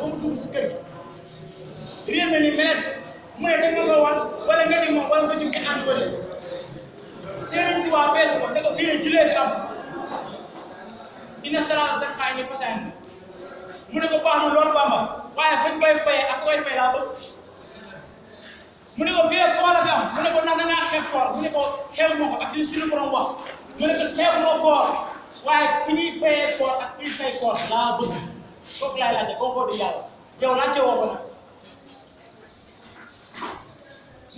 ba mu dugg sa kër réew mi ni mees mu ne danga nga wan wala nga di moom wala nga jóg nga ànd ko de Serigne Touba peese ko ne ko fii ne julee fi am ina sara da xaay ni fasaan mu ne ko baax na loolu Bamba waaye fañ koy fayee ak koy fay laa bëgg mu ne ko fii rek koor la fi am mu ne ko ndax da ngaa xeeb koor mu ne ko xeebu ma ko ak li suñu borom wax mu ne ko xeebu ma koor waaye fi ñuy fayee koor ak fi ñuy fay koor laa bëgg kooku laay laajte kookoo di yàlla yow laajte woo ko nag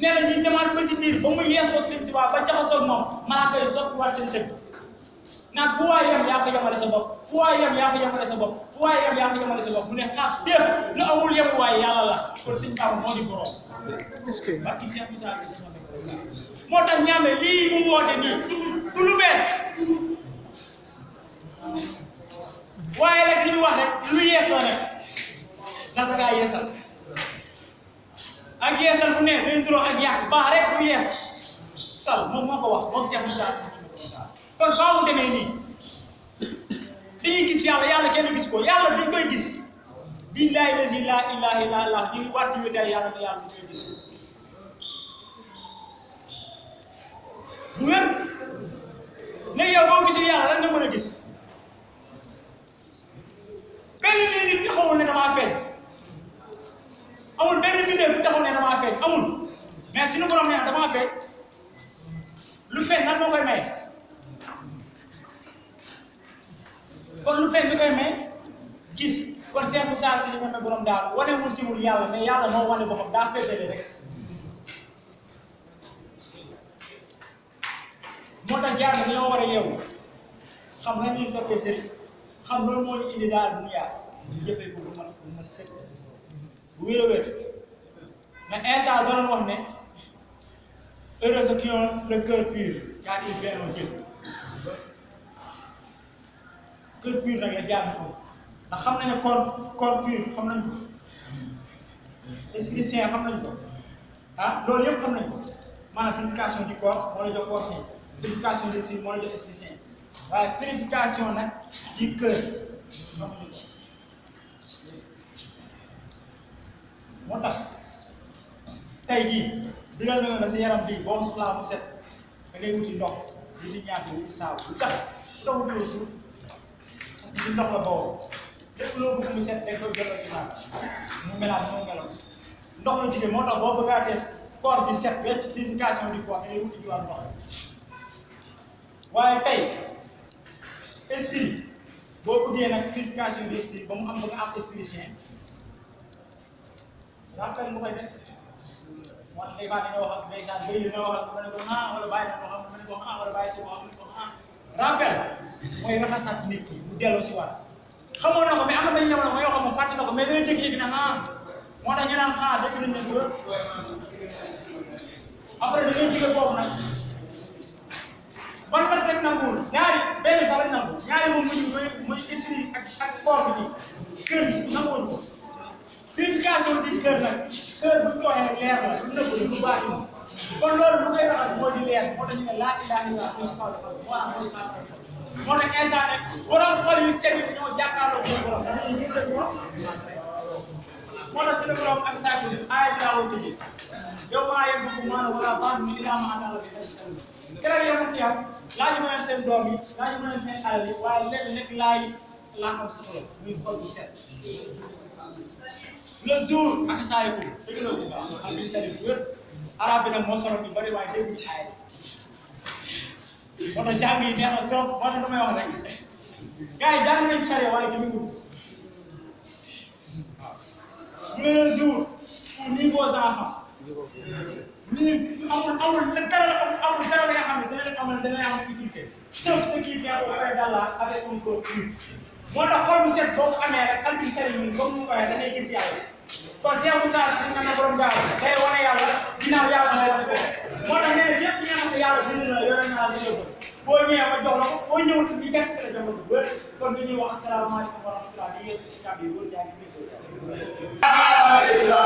nee na ñuy demaat ba si biir ba mu yees boog Sëñ Tuubaa ba jaxasoo moom malaaka yi soppiwaat seen dëgg naan fu waay yem yaa ko yemale sa bopp fu waay yem yaa ko yemale sa bopp fu waay yem yaa ko yemale sa bopp mu ne xaar def lu amul yem waaye yàlla la kon Sëñ Bamba moo di borom. est-ce que barki Cheikh Moussa Cissé moo tax ñaame lii mu woote nii du lu bees waaye rek li ñu wax rek lu yees la rek ndax da ngaa yeesal ak yeesal bu ne day duroo ak yàq baax rek du yees sal moom moo ko wax moom Cheikh Moussa Cissé kon faa mu demee nii dañuy gis yàlla kenn gis ko yàlla dañ koy gis billahi lazi la ilaha illa allah ñu ngi waat si wéetal yàlla ne yàlla dañ koy gis bu wér léegi yow boo gisul yàlla lan nga mën a gis benn nit taxawul ne damaa feeñ amul benn mbindeef bu taxawul ne damaa feeñ amul mais suñu borom nee na damaa feeñ lu feeñ nan moo koy may kon lu feeñ bi koy may gis kon Cheikh Moussa Cissé li mel borom daal wane wu siwul yàlla mais yàlla moo wane boppam daa féetale rek moo tax jaar dañoo war a yeewu xam nga ni ñu toppee sëriñ xam loolu moo ñu indi daal dunya ñu jëfee ko bu mat sëkk bu wér a wér mais instant doon wax ne heureux ceux qui ont le cœur pur car ils verront Dieu cœur pur nag la jaar ko ndax xam nañu corps pur xam nañ ko esprit saint xam nañ ko ah loolu yëpp xam nañ ko maanaam purification du corps moo la jox corps saint purification de l'esprit moo la jox esprit saint waaye purification nag du cœur xamuñu ko moo tax tey jii digal na la sa yaram bii boo soxlaa mu set da ngay wuti ndox di di ñaata wuti saabu lu tax ndox mu dul suuf parce que ci ndox la bawoo lépp loo bëgg mu set dañ koy jëloon ci saabu mu melaat mu meloon ndox la jógee moo tax boo bëggaatee corps bi set wecc purification du corps da ngay wuti jiwaat ndox waaye tey esprit boo bëggee nag purification de l'esprit ba mu am ba nga am esprit saint rappel mu koy def wala léegi maa ngi wax ak ndeysaan bëy li nga wax ak ma ne ko ah wala bàyyi na ko xam ma ne ko ah wala bàyyi si ma xam ne ko ah rappel mooy raxasaat nit ki mu delloo si waat xamoon na ko mais am na benn jamono ma yoo xam ne fàtte na ko mais dana jékki-jékki ne ah moo tax ñu naan xaar dégg nañ ne góor après da ngay jóge foofu nag ban la rek nanguwul ñaari benn sax lañ nangu ñaari moom muy esprit ak corps bi nii kër nanguwul ko purification du cœur nag cœur bu ñu ko waxee leer la lu nëbb lu baax kon loolu bu koy raxas moo di leer moo tax ñu ne laa ilaaha illallaah mooy si kaw la moo am mooy saa moo tax instant nag borom xol yu set yi dañoo jàkkaarloo seen borom dañuy gis seen borom moo tax seen borom ak saa yu aay bi laa woo tëjee yow maa yegg bu maanaam wala baax mi ilaa ma àndal bi ay seen keroog yow nag yow laaj ma leen seen doom yi laaj ma leen seen alal yi waaye léegi nekk laay laa am soxla muy xol bu set le jour ak saa yu bëri dëgg la bu baax xam nga sari bu wér arabe bi nag moo solo bi bëri waaye dégg ñu aay moo tax jàng yi neex na trop moo tax damay wax rek gars yi jàng nañ sari waaye dégg nga mu ne le jour pour ni vos enfants ni amul dara la nga xam ne dana leen amal dana leen amal utilité sauf ce qui vient auprès d'Allah avec un corps pur moo tax xol bu set boo ko amee rek xam bi sari yi comme mu koy da ngay gis yàlla kon Cheikh Moussa Cissé nga ne borom gaaw day wane yàlla ginnaaw yàlla may wane ko moo tax nee na yëpp ñi nga xam ne yàlla bind na yore naa la yóbbu boo ñëwee ma jox la ko boo ñëwul ñu fekk si la jox la ko wér kon dañuy wax asalaamaaleykum wa rahmatulah di yeesu si kàddu yi wóor jaa ngi la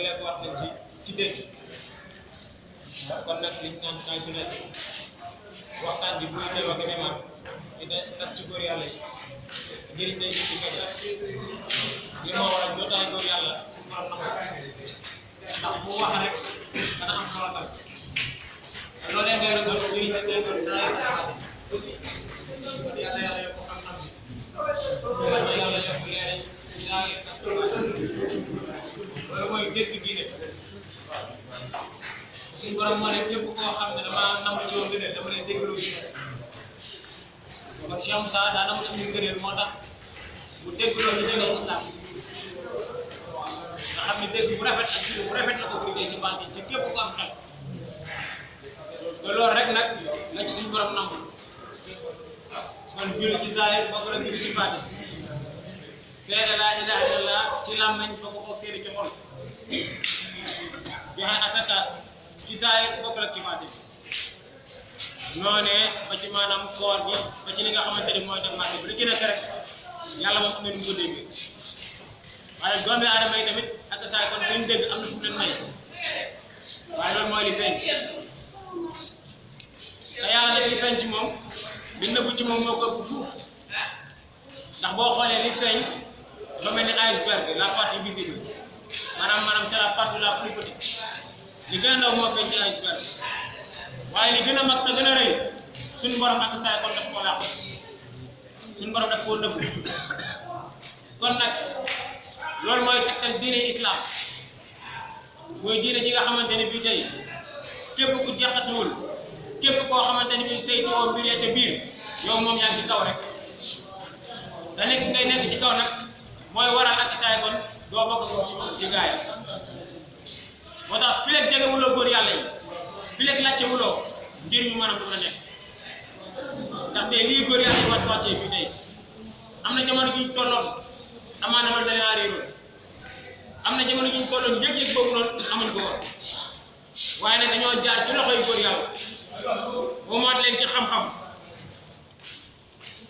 léeg-léeg wax nañ ci dégg kon nag liñ naan saa su ne waxtaan bi buy teew ak élément di tas ci góor yàlla yi njëriñ day ci média li moo waral jootaay góor yàlla suñu borom nangu ndax bu wax rek dana am solo tam loolee ngay doon njëriñ rek lay doon saa yàlla yàlla yokk xam-xam bi yàlla yàlla yokk leer saa yi loolu mooy dégg diine suñu borom moo ne képp koo xam ne dama nam ci woon gëneel dama lay déglu diine kon Cheikh Moussa daa nam ci gëneel moo tax bu dégloo ñu diine islam nga xam ne dégg bu rafet la ko liggéey ci bànq ci képp ku am xel te loolu rek nag la ci suñu borom nangu kon julli ci zaahir bokk la julli ci baatin seede laa ilaaha illallah ci làmmiñ bokk ko seede ci xol joxe asaka ci zaahir bokk la ci baatin noonee ba ci maanaam koor bi ba ci li nga xamante ni mooy dem màgg bi lu ci nekk rek yàlla moom am na nu mu ko déggee waaye doomi aadama yi tamit ak saa kon suñu dégg am na fu mu leen may waaye loolu mooy li feeñ te yàlla nag li feeñ ci moom li nëbbu ci moom moo ko ëpp fuuf ndax boo xoolee li feeñ dafa mel ni iceberg la partie visible maanaam c'est la partie la plus petite li gën a ndaw moo feeñ ci iceberg waaye li gën a mag te gën a rëy suñu borom ak saa kon daf koo làq suñu borom daf koo nëbbu kon nag loolu mooy tegtal diine islam mooy diine ji nga xamante ne bii tey képp ku jaxatuwul képp koo xamante ne bii saytoo mbir ya ca biir yow moom yaa ngi ci kaw rek da nekk ngay nekk ci kaw nag mooy waral ak isaay kon doo bokk ci gaay moo tax fi leeg jegewuloo góor yàlla yi fi leeg laccewuloo ngir ñu mën a mën a nekk ndaxte lii góor yàlla yi wàccee fii tey am na jamono gi ñu tolloon amaana wala danaa réeroon am na jamono gi ñu tolloon yëg-yëg boobu noonu amuñ ko woon waaye nag dañoo jaar ci loxoy góor yàlla woomaat leen ci xam-xam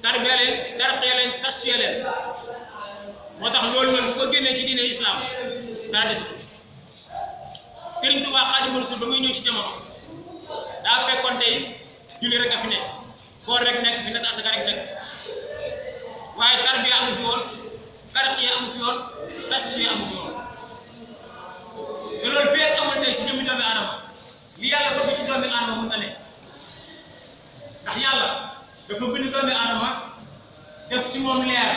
tarbiya leen tarqiya leen tasfiya leen moo tax loolu noonu bu ko génnee ci diine islam dara des Sëriñ Tuubaa Xaadimu Rasuul ba muy ñëw ci jamono daa fekkoon tey julli rek a fi nekk koor rek nekk fi nekk asaka rek nekk waaye tarbiya amu fi woon tarqiya amu fi woon tasfiya amu fi woon te loolu fii rek amul tey si jëmmi doomi aadama li yàlla bëgg ci doomi aadama mun na nekk ndax yàlla dafa bind doomi aadama def ci moom leer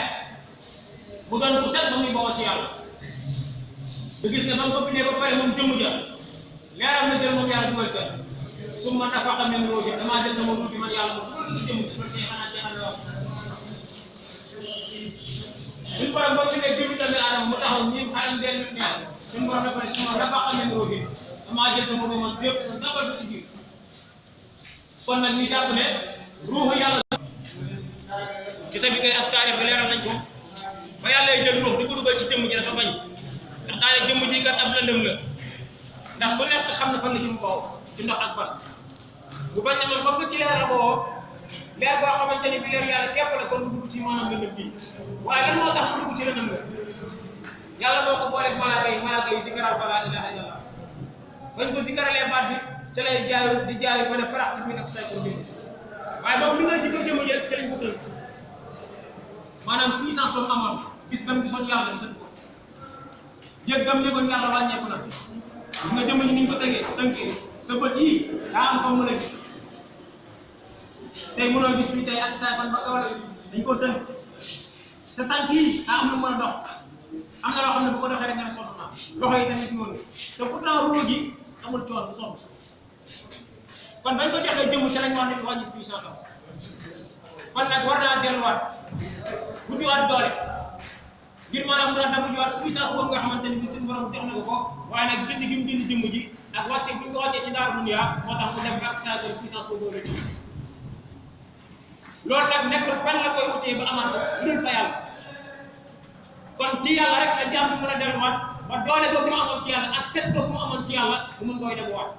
bu doon bu set ba muy bawoo ci yàlla da gis nga ba mu ko bindee ba pare moom jëmm ja leeram na jël moom yàlla dugal ca summa nafaxa min ruuhi damaa jël sama ruuhi man yàlla mu dugal ci jëmm ji loolu tey xanaa jeexal na wax suñu borom ba bindee jëmmi doomi aadama mu taxaw ñi xaram benn ñaar suñu borom dafa ne summa nafaxa min ruuhi damaa jël sama ruuhi man yëpp dabal ba ci biir kon nag ñu jàpp ne ruuxu yàlla gisa bi ngay ak taarix bi leeral nañ ko ba yàlla jël ruux di ko dugal ci jëmm ji dafa bañ ndax daane jëmm ji kat ab lëndëm la ndax ku nekk xam na fan la jëm boobu ci ndox ak ban bu bañ ne man comme ci leer la boo leer boo xamante ni bi leer yàlla képp la kon mu dugg ci maanaam lëndëm ji waaye lan moo tax mu dugg ci lëndëm la yàlla moo ko booleeg malaaka yi zikaral ba laa ilaaha illallah bañ ko zikaralee baat bi ca lay jaayu di jaayu ba ne parax ci biir ak say ko jëmm waaye boobu dugal ci biir jëmm ji ca lañ ko tënk maanaam puissance ba mu amoon gis gam gisoon yàlla gisatu ko yëg gam yëgoon yàlla wàññeeku na gis nga jëmm ji ni ñu ko tënkee sa bët yii daa am comme mën a gis tey mënoo gis fii tey ak saa ban ba wala dañ ko tënk sa tànk yii daa am lu mën a dox am na loo xam ne bu ko doxee rek nga ne sonn naa loxo yi tamit noonu te pourtant ruuj gi amul coon bu sonn kon bañ ko joxee jëmm ca lañ wax ne wàññi puissance am kon nag war naa delluwaat wutiwaat doole ngir maanaam mën a dabu jiwaat puissance boobu nga xamante ni bi suñu borom jox na ko waaye nag gindi gi mu gindi jëmm ji ak wàcce bu ñu ko wàccee ci daaru dunya moo tax mu dem ba ak saa puissance boobu rëcc loolu nag nekkul fan la koy wutee ba amaat ko lu dul fa yàlla kon ci yàlla rek la jàmm bi mën a delluwaat ba doole boobu mu amoon ci yàlla ak set boobu mu amoon ci yàlla bu mun koy debuwaat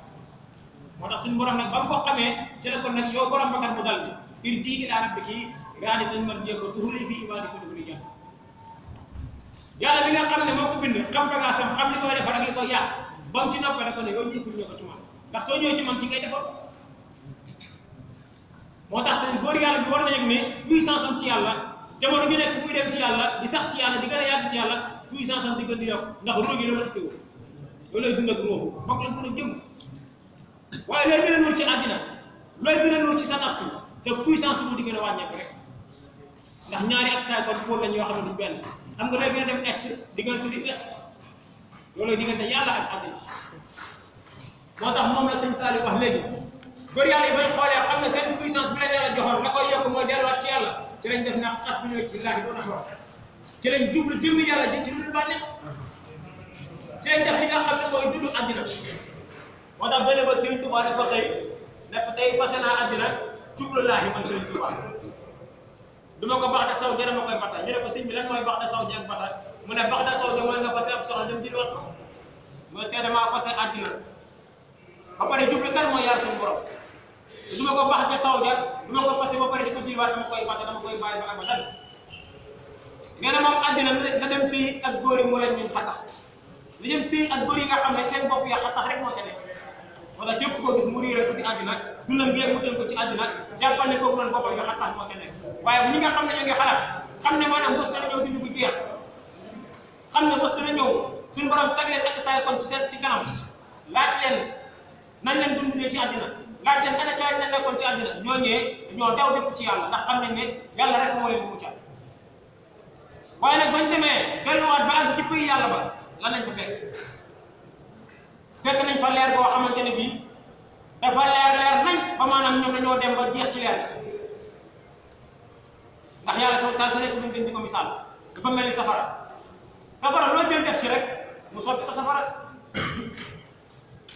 moo tax suñu borom nag ba mu ko xamee ci la kon nag yow borom bakkan bu dal bi irji ila rabbiki raadatan mardiyatan fadkhuli fi ibadi fadkhuli janna yàlla bi nga xam ne moo ko bind xam bagaasam xam li koy defar ak li koy yàq ba mu ci noppee da ko ne yow ñëkkul ñëw ko ci man ndax soo ñëwee ci man ci ngay defar moo tax dañ góor yàlla bi war na yëg ne puissance am ci yàlla jamono bi nekk buy dem ci yàlla di sax ci yàlla di gën a yàgg ci yàlla puissance am di gën di yokk ndax róog yi loolu la teew loolu lay dund ak róoxu bokk la dund ak jëm waaye looy gën a nuur ci àddina looy gën a nuur ci sa nafsu sa puissance bu di gën a wàññeeku rek ndax ñaari ak saay kon pôle lañ yoo xam ne duñ benn xam nga looy gën a dem est di gën a sori ouest loolu diggante yàlla ak àddina moo tax moom la sëñ Saliou wax léegi góor yàlla yi bañ xoolee xam ne seen puissance bi leen yàlla joxoon la koy yokk mooy delluwaat ci yàlla ci lañ def naa xas bu ñëw ci laahi doon wax ci lañ jublu jëmmi yàlla jëm ci lu dul bànneex ci lañ def li nga xam ne mooy dundu àddina moo tax benn ba Serigne Touba dafa xëy dafa tey fase naa àddina jublu laahi man Serigne Touba du ma ko baax da saw jara ma koy bata ñu ne ko sëñ bi lan mooy baax da saw ji ak bata mu ne baax da saw ji mooy nga fase ab soxla dem jëliwaat ko mooy tey damaa fase àddina ba pare jublu kan mooy yar suñu borom du ma ko baax da saw ja du ma ko fase ba pare di ko jëliwaat dama koy bata dama koy bàyyi ba abadan nee na moom àddina la dem sëy ak góor yi moo leen ñun xatax li dem sëy ak góor yi nga xam ne seen bopp ya xatax rek moo ca nekk wala képp koo gis mu riire ko ci àddina dundam gi mu tënk ko ci àddina jàppal ne kooku noonu boppam nga xatax moo ca nekk waaye ñi nga xam ne ñoo ngi xalaat xam ne maanaam bés dana ñëw dund bu jeex xam ne bés dana ñëw suñu borom tag leen ak saay kon ci seen ci kanam laaj leen nañ leen dundee ci àddina laaj leen ana ca lañ leen nekkoon ci àddina ñooñee ñoo daw dëpp ci yàlla ndax xam nañ ne yàlla rek moo leen di muccal waaye nag bañ demee delluwaat ba àgg ci pays yàlla ba lan lañ fa fekk nañ fa leer boo xamante ne bii dafa leer nañ ba maanaam ñoom dañoo dem ba jeex ci leer ga ndax yàlla saa sa nekk duñ gën di ko misaal dafa mel ni safara loo jël def ci rek mu soppi ko safara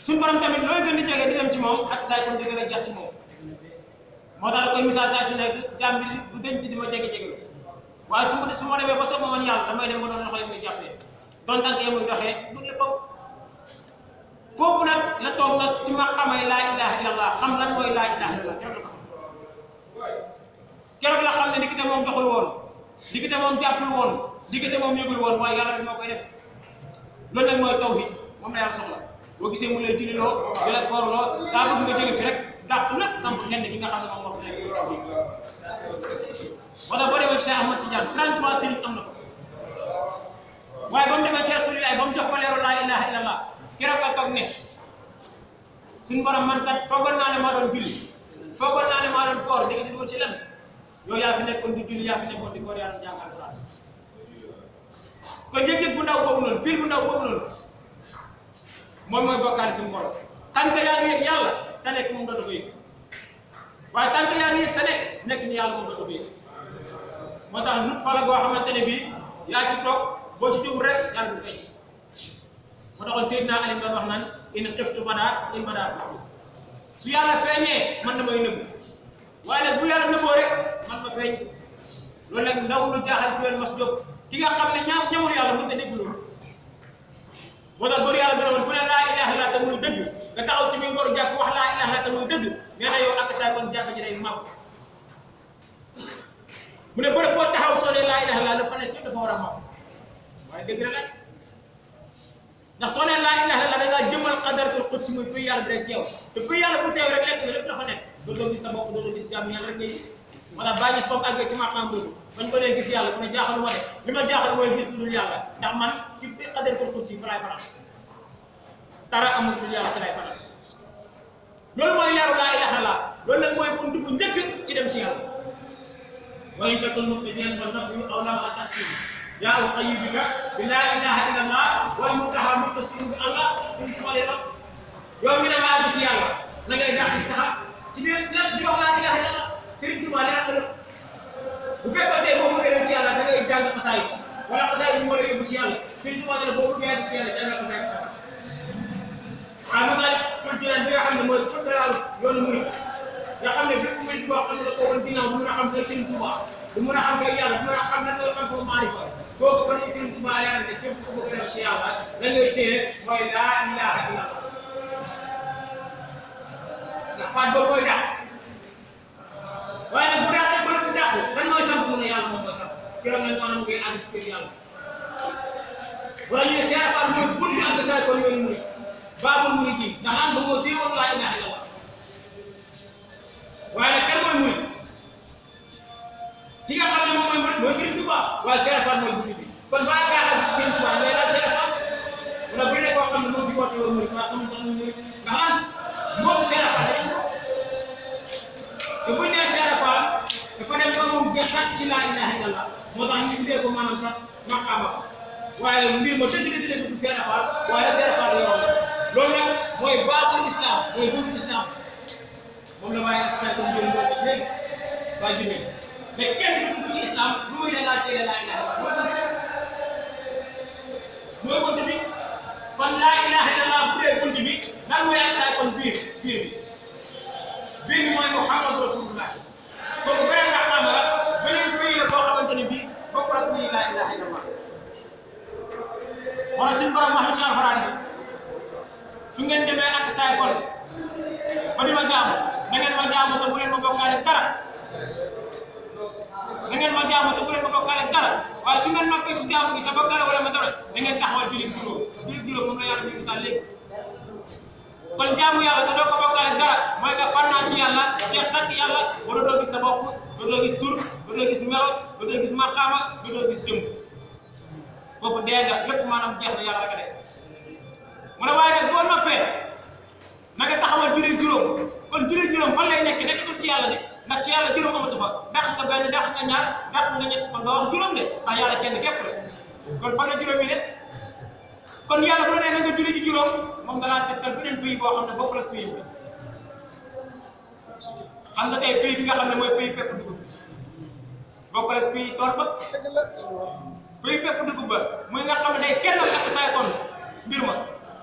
suñu borom tamit looy gën di jege di dem ci moom ak saay kon di gën a jeex ci moom moo tax da koy misaal saa su nekk jàmm bi du denc di ma jege waaye su ma demee ba soog ma man yàlla damay dem ba doon loxo yi muy jàppee doon tànk yi muy doxee du léppam foofu nag la toog nag ci ma xamay laa ilaha illallah xam lan mooy laa ilaha illallah keroog la ko xam keroog la xam ne diggante moom doxul woon diggante moom jàppul woon diggante moom yëgul woon waaye yàlla rek moo koy def loolu nag mooy tawhid moom la yàlla soxla boo gisee mu lay julliloo di la góorloo daa bëgg nga jóge fi rek dàq lépp samp kenn ki nga xam ne moom moo ko nekk moo tax boo demee Cheikh Ahmad Tidiane 33 sëriñ am na ko waaye ba mu demee ci Rasulillahi ba mu jox ko leeru laa ilaha illallah keroog la toog ne suñu borom man kat foogoon naa ne maa doon julli foogoon naa ne maa doon koor léegi dama ci lenn yow yaa fi nekkoon di julli yaa fi nekkoon di koor yaa doon jàng alquran kon yëg-yëg bu ndaw boobu noonu fil bu ndaw boobu noonu moom mooy bokkaale suñu borom tant que yaa ngi yëg yàlla sa nekk moom doon ko yëg waaye tant que yaa ngi yëg sa nekk ni yàlla moom doon ko yëg moo tax nit fa la goo xamante ne bii yaa ci toog boo ci teewul rek yàlla du feeñ moo taxoon Seydina Ali doon wax naan in xiftu bada in bada xiftu su yàlla feeñee man damay nëbbu waaye nag bu yàlla nëbboo rek man ma feeñ loolu nag ndaw lu jaaxal ku yoon mas jóg ki nga xam ne ñamul yàlla mënut a dégg loolu moo tax góor yàlla bi ne woon bu ne laa ilaha illa te muy dëgg nga taxaw ci mi mboru jàkk wax laa ilaha illa te muy dëgg nee na yow ak saa kon jàkk ji day màpp mu ne bërëb boo taxaw soo nee laa ilaha illa la fa nekk yëpp dafa war a màpp waaye dëgg la nag ndax soo nee laa ilaha illa da ngaa jëmmal qadaratul qudsi muy pays yàlla bi rek teew te pays yàlla bu teew rek lekk nga lépp dafa nekk doo gis sa bopp doo gis jàmm yàlla rek ngay gis wala bàyyi gis bopp àggee ci maqaam boobu bañ ko dee gis yàlla mu ne jaaxaluma de li ma jaaxal mooy gis lu dul yàlla ndax man ci qadaratul qudsi fa laay faral dara amul lu dul yàlla ci lay faral loolu mooy leeru laa ilaha illa loolu nag mooy buntu bu njëkk ci dem ci yàlla wa in takun mubtadi'an fa nafyu aw lam ataslim yaa uqayyidka bi laa ilaha illa allah wal muntaha muttasim bi allah suñ xamale la yow mi dama àgg ci yàlla na ngay dàq saxal ci biir lépp di wax laa ilaha illa allah Sëriñ Tuubaa leer na lépp bu fekkoon tey boo bëggee dem ci yàlla da ngay jàng xasaay wala xasaay bi moo la yóbbu ci yàlla Sëriñ Tuubaa ne boo bëggee dem ci yàlla jàng xasaay sax waaye masaalik kul jinaan bi nga xam ne mooy fëddalaalu yoonu murid nga xam ne bépp murid boo xam ne da koo woon ginnaaw du mën a xam kay Sëriñ Tuubaa du mën a xam kay yàlla du mën a xam ne mooy xam foofu maarifa boobu fa ne Sëriñ Tuubaa leeral ne képp ku bëgg a dem ci yàlla la ngay téye mooy laa ilaha illa allah ndax baat boobu mooy dàq waaye nag bu dàqee ba lépp dàqu lan mooy samp mu ne yàlla moom mooy samp keroog nag ñoo am ngay àgg ci kër yàlla wala ñu ne Cheikh Fall mooy buntu ak saa kon yoonu murid baabul murid ndax am ba moo téewoon laa ilaha illallah waaye nag kan mooy murid ki nga xam ne moom mooy murid mooy Sëriñ Tuubaa waaye Cheikh Fall mooy buntu bi kon balaa ngaa xam ne Sëriñ Tuubaa da ngay laal Cheikh Fall wala bu dee koo xam ne moom fi woote woon murid waaye xamul sax muy murid ndax lan moom Cheikh Fall te buñ nee Cheikh Fall dafa dem ba moom jeexal ci laa ilaha illallah moo tax ñu tuddee ko maanaam sax maqaama waaye mbir ma dëgg du Cheikh Fall waaye la Cheikh Fall yoroon loolu nag mooy baaxul islam mooy buntu islam moom la waaye ak saa ko jëlee doon teg léegi waa jëmee mais kenn du dugg ci islam lu muy dangaa seede laa ilaha illallah mooy buntu bi kon laa ilaha illallah bu dee buntu bi lan mooy ak saa kon biir bi mooy Muhammadu Rasulullah kooku beneen maqaama la beneen pays la boo xamante ne bii bokkul ak pays laa ilaha illallah wala suñu borom wax ci alxuraan bi su ngeen demee ak saay kon ba di ma jaamu da ngeen ma jaamu te bu leen ma bokkaale dara waaye su ngeen noppee ci jaamu gi te bokkaale wala ma dara da ngeen taxawal jullit juróom moom la yàlla bi misaal léegi kon jaamu yàlla te doo ko bokkaale dara mooy nga fannaa ci yàlla jeex takk yàlla wala doo gis sa bopp doo gis tur doo gis melo doo gis maqaama doo gis jëm foofu dee nga lépp maanaam jeex na yàlla rek a des mu ne waaye nag boo noppee na nga taxawal julli juróom kon julli juróom fan lay nekk nekkatul ci yàlla de ndax ci yàlla juróom amatu fa dàq nga benn dàq nga ñaar dàq nga ñett kon doo wax juróom de ndax yàlla kenn képp la kon fan la juróom yi ne kon yàlla bu la nee na nga julli ci juróom moom danaa tegtal beneen pays boo xam ne bokkul ak pays bi xam nga tey pays bi nga xam ne mooy pays pepp dugub bokkul ak pays tool ba pays pepp dugub ba muy nga xam ne day kenn ak say kon mbir ma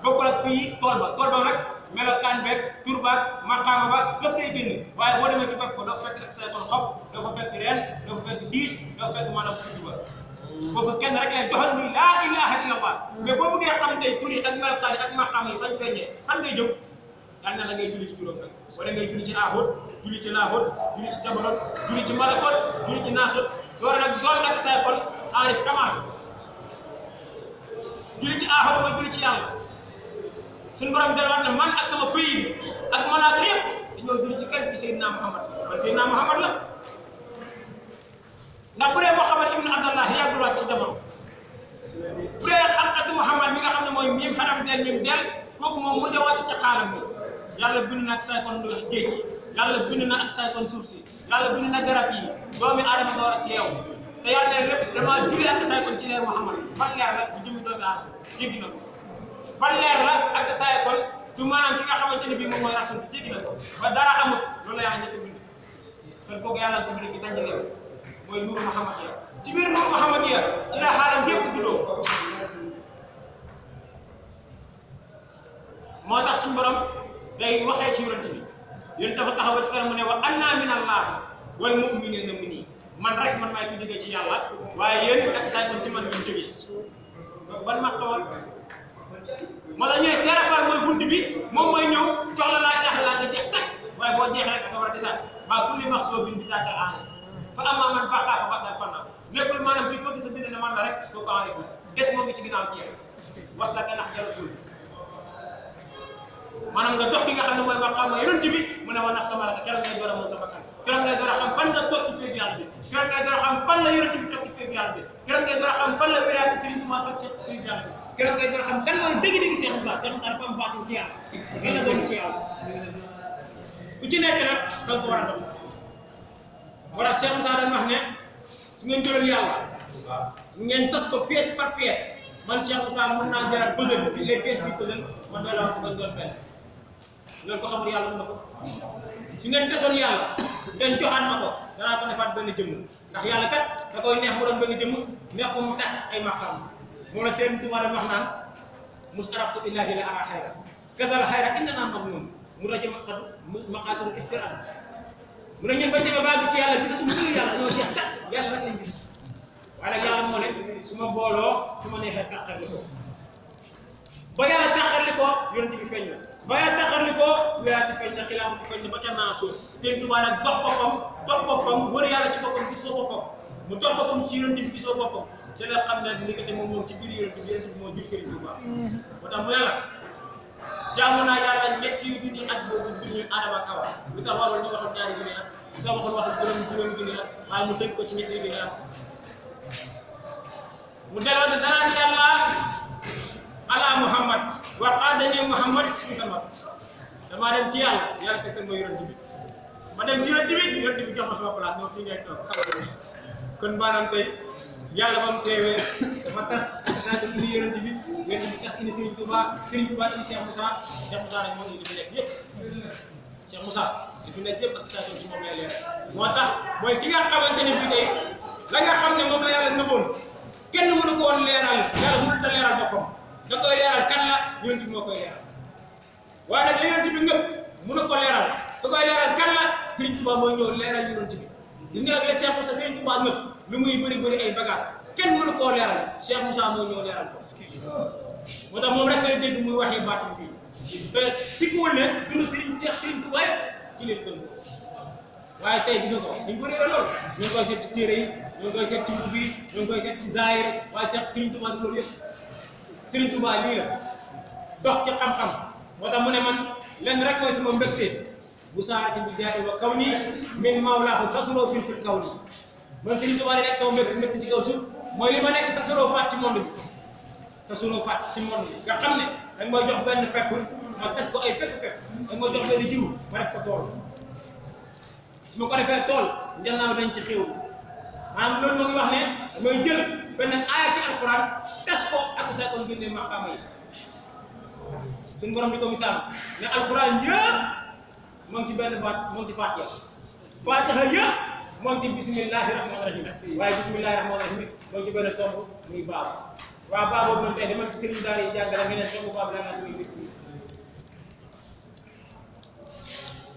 bokkul ak pays tool ba nag melokaan beeg tur baag maqaama ba lépp day génn waaye boo demee ci pepp ba doo fekk ak say kon xob doo fa fekk reen doo fa fekk diit doo fa fekk maanaam tuuti ba foofu kenn rek lay joxal muy laa ilaha illallah mais boo bëggee xam tey tur yi ak melokaan yi ak maqaama yi fañ feeñee fan ngay jóg daal na la ngay julli ci juróom rek wala ngay julli ci Ahud julli ci Lahud julli ci Jabarut julli ci Malakot julli ci Naasut door ak say kon arif kamal julli ci Ahud mooy julli ci yàlla suñu borom delluwaat ne man ak sama pays bi ak malaaka yëpp dañoo julli ci kenn ci Seydina Muhammad man Seydina Muhammad la ndax bu dee Muhammad ibn Abdallah yàggul waat ci jamono bu dee xalqatu Muhammad mi nga xam ne mooy miim xanam del kooku moom mu wàcc ci xaalam bi yàlla bind na ak say kon géej gi yàlla bind na ak say kon suuf si yàlla bind na garab yi doomi aadama door a teew te yàlla ne lépp damaa julli ak say kon ci leer Muhammad ban leer la du jëmi doomi aadama jéggi na ko ban leer la ak say kon du maanaam ki nga xamante ne bii moom mooy rasul bi jéggi na ko ba dara amut loolu la yàlla njëkk a bind kon kooku yàlla ko bind ci tànjaleem mooy nuuru Muhammad ya ci biir nuuru Muhammad ya ci la xaalam yépp juddoo moo tax suñu borom day waxee ci yonent bi yonent dafa taxaw ci kanam mu ne wa anna min allah wal mu'minina minni man rek man maay ko jógee ci yàlla waaye yéen ak say kon ci man ngeen jógee donc ban ma xamal moo tax ñooy Cheikh Fall mooy bunt bi moom mooy ñëw jox la laa ilaha illallah nga jeex tàkk waaye boo jeexee rek da nga war a desaat ba kulli maxsuubin bi zaaka aani fa amma man baqaa fa baqaa fanna nekkul maanaam kii fëgg sa bind ne man la rek doo ko enrif des moo ngi ci ginnaaw jeex was la ka nax ja rasul maanaam nga dox ki nga xam ne mooy maqaama yonent bi mu ne wa nafs sama la keroog ngay door a moom sa bakkan keroog ngay door a xam fan nga toog ci péeb yàlla bi keroog ngay door a xam fan la yonent bi toog ci péeb yàlla bi keroog ngay door a xam fan la wéraati Sëriñ Tuubaa toog ci péeb yàlla bi keroog ngay door a xam kan mooy dëgg-dëgg Cheikh Moussa dafa am baatin ci yàlla lan la doon ci yàlla ku ci nekk nag da nga ko war a dox wala Cheikh Moussa dañ wax ne su ngeen jëloon yàlla ngeen tas ko pièce par pièce man Cheikh Moussa mën naa jëlaat puzzle les pièces du puzzle man doy laa ko ba doon benn loolu ko xamul yàlla mën na ko su ngeen desoon yàlla ngeen joxaat ma ko danaa ko defaat benn jëmm ndax yàlla kat da koy neex mu doon benn jëmm neex ko mu tas ay maqaam moom la Sëriñ Tuubaa doon wax naan mus araftu illahi la ara xayra kasal xayra inna naa mamnun mu rajo maqaasidu ixtiraan mu ne ñun bañ demee baag ci yàlla gisatu mu yàlla dañoo jeex tàkk yàlla rek lañ gisatu waaye nag yàlla moo ne su ma booloo su ma neexee tàqarli ko ba yàlla tàqarli ko yonent bi feeñ na ba yàlla tàqarli ko wilaayati feeñ na xilaafatu feeñ na ba ca naa suuf Sëriñ Tuubaa nag dox boppam wër yàlla ci boppam gis ko boppam mu dox boppam ci yonent bi gisoo boppam ci la xam ne ndekete moom ci biir yonent bi moo jur Serigne Touba moo tax mu ne la jaamu naa yàlla ñetti junni at boobu junni Adama ak Awa lu tax warul ñu waxul ñaari junni at lu tax waxul juróomi junni at waaye mu tënk ko ci ñetti junni at mu delloo ne danaan yàlla ala Muhammad wa qaadani Muhammad fi sama damaa dem ci yàlla tegtal ma yonent bi ma dem ci yonent bi jox ma sama place ñoom fii ngay toog sama kon maanaam tey yàlla ba mu teewee ma tas saa ko indi yonent bi tas indi Serigne Touba indi Cheikh Moussa nag moo indi fi nekk yëpp Cheikh Moussa li fi nekk yëpp ak saa ci moom lay leer moo tax mooy ki nga xamante ne bii tey la nga xam ne moom la yàlla nëbboon kenn mënu ko woon leeral yàlla mënut a leeral boppam da koy leeral kan la yonent bi moo koy leeral waaye nag la yonent bi ngëpp mënu ko leeral da koy leeral kan la Serigne Touba mooy ñëw leeral yonent bi gis nga nag les Cheikh Moussa Serigne Touba ngëpp lu muy bëri ay bagage kenn mënu koo leeral Cheikh Moussa moo ñëw leeral ko moo tax moom rek ngay dégg muy waxee baatam bi te si ku wul ne dund Serigne Touba ci leen tënk waaye tey gis nga ko dañ ko réeré lool ñu ngi koy seet ci téere yi ñu ngi koy seet ci mbubb yi ñu ngi koy seet ci zaahir waaye Serigne Touba du loolu yëpp Serigne Touba lii la dox ci xam-xam moo tax mu ne man lenn rek mooy sama mbégte bu saarati bi jaay wa kaw nii min mawlaahu tasuroo fil kaw nii man Serigne Touba di nekk sama mbégte ci kaw suuf mooy li ma nekk tasuroo faat ci monde bi nga xam ne danga may jox benn pepp ma tes ko ay pepp danga may jox benn jiw ma def ko tool su ma ko defee tool njannaaw dañ ci xéew maanaam loolu moo ngi wax ne damay jël benn aaya ci alquran tes ko ak saa ko génnee maqaama yi suñu borom di ko misaal ne alquran yëpp moo ngi ci benn baat moo ngi ci Faatiha yëpp moo ngi ci bismillahi rahmaani rahim waaye bismillahi rahmaani rahim moo ngi ci benn tomb muy baab waaw baab boobu noonu tey dama ci sëriñ daara yi jàngale nga ne tomb baab la muy firi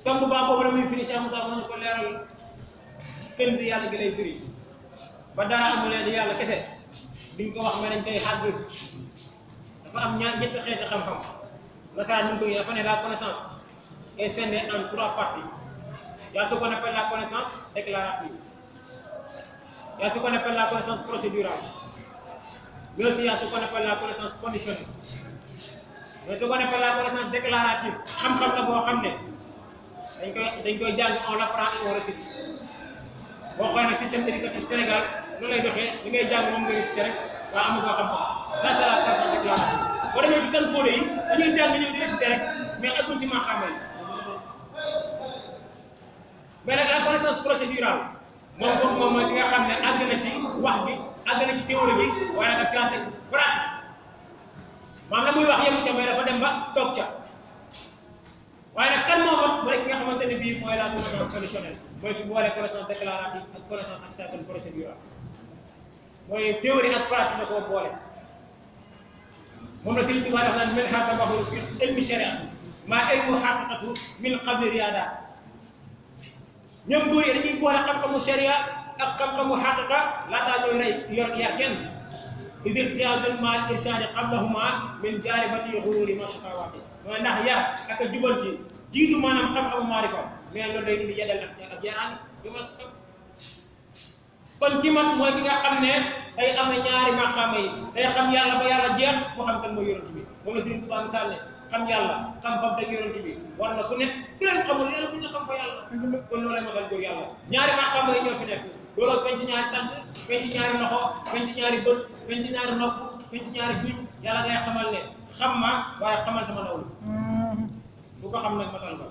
tomb baab boobu la muy firi Cheikh Moussa moo ñu ko leeral kenn si yàlla gi lay firi ba dara amulee di yàlla kese duñ ko wax mais dañ koy xàgg dafa am ñetti xeeti xam-xam nasaraan ñu ngi koy dafa ne la connaissance est scindée en 3 parties. Il y a ce qu'on appelle la connaissance déclarative. Il y a ce qu'on appelle la connaissance procédurale. Mais aussi il y a ce qu'on appelle la connaissance conditionnelle. Mais ce qu'on appelle la connaissance déclarative, xam-xam la boo xam ne dañ koy jàng on l'apprend et on récite. boo xoolee nag système éducatif Sénégal loolu lay doxee li ngay jàng moom nga réciter rek waa amu koo xam-xam. Ça c'est la connaissance déclarative. boo demee ci kan fóode yi dañuy jàng ñëw di réciter rek mais agguñ ci maqaama yi. mais nag la connaissance procédurale moom mooy ki nga xam ne àgg na ci wax bi àgg na ci théorie bi waaye nag daf caa teg pratique maanaam la muy wax yemu ca mais dafa dem ba toog ca waaye nag kan moo xam mu ne ki nga xamante ne bii mooy la connaissance conditionnelle mooy ki boole connaissance déclarative ak connaissance ak certaine procédurale mooy théorie ak pratique la koo boole moom la Sëriñ Tuubaa wax naan min haa tabaxuru fi ilmi shariati maa ilmu xaqiqatu min qabli riyaadaat ñoom góor yi dañuy boole xam-xamu sharia ak xam-xamu xaqiqa laataa ñooy rey yor yar kenn isil tiyaadul maal irsaadi qablahuma min jaaribati xururi ma shaqawaati mooy ndax yar ak a jubanti jiitu maanaam xam-xamu maarifa mais loolu day indi yedal ak yaraan jumal kon ki mat mooy ki nga xam ne day amee ñaari maqaama yi day xam yàlla ba yàlla jeex mu xam kan mooy yonent bi moom la Sëriñ Tuubaa misaal ne xam yàlla xam fab dag yonent bi war na ku nekk ku leen xamul yàlla bu ñu xam fa yàlla kon loolu lay matal góor yàlla ñaari maqaama yi ñoo fi nekk looloo feeñ ci ñaari tànk feeñ ci ñaari loxo feeñ ci ñaari bët feeñ ci ñaari nopp feeñ ci ñaari guñ yàlla ngay xamal ne xam ma waaye xamal sama ndaw bu ko xam nag matal ba